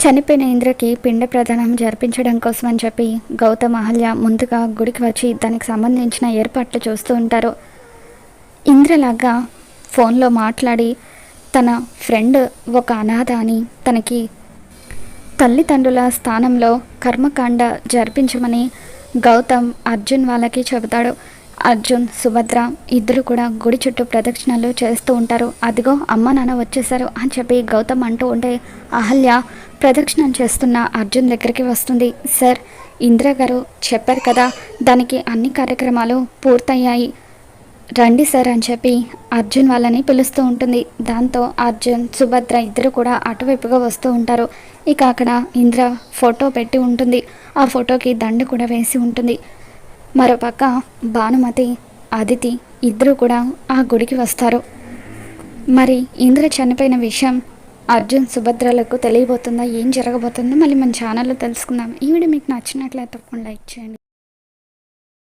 చనిపోయిన ఇంద్రకి పిండ ప్రదానం జరిపించడం కోసం అని చెప్పి గౌతమ్ అహల్య ముందుగా గుడికి వచ్చి దానికి సంబంధించిన ఏర్పాట్లు చూస్తూ ఉంటారు. ఇంద్రలాగా ఫోన్లో మాట్లాడి తన ఫ్రెండ్ ఒక అనాథ అని, తనకి తల్లిదండ్రుల స్థానంలో కర్మకాండ జరిపించమని గౌతమ్ అర్జున్ వాళ్ళకి చెబుతాడు. అర్జున్, సుభద్ర ఇద్దరు కూడా గుడి చుట్టూ ప్రదక్షిణలు చేస్తూ ఉంటారు. అదిగో అమ్మ నాన్న వచ్చేసారు అని చెప్పి గౌతమ్ అంటూ ఉంటే అహల్య ప్రదక్షిణం చేస్తున్న అర్జున్ దగ్గరికి వస్తుంది. సార్, ఇందిర గారు చెప్పారు కదా, దానికి అన్ని కార్యక్రమాలు పూర్తయ్యాయి, రండి సార్ అని చెప్పి అర్జున్ వాళ్ళని పిలుస్తూ ఉంటుంది. దాంతో అర్జున్, సుభద్ర ఇద్దరు కూడా అటువైపుగా వస్తూ ఉంటారు. ఇక అక్కడ ఇంద్ర ఫోటో పెట్టి ఉంటుంది. ఆ ఫోటోకి దండ కూడా వేసి ఉంటుంది. మరోపక్క భానుమతి, అదితి ఇద్దరు కూడా ఆ గుడికి వస్తారు. మరి ఇంద్ర చనిపోయిన విషయం అర్జున్, సుభద్రలకు తెలియబోతుందా, ఏం జరగబోతుందో మళ్ళీ మన ఛానల్లో తెలుసుకుందాం. ఈ వీడియో మీకు నచ్చినట్లయితే తప్పకుండా లైక్ చేయండి.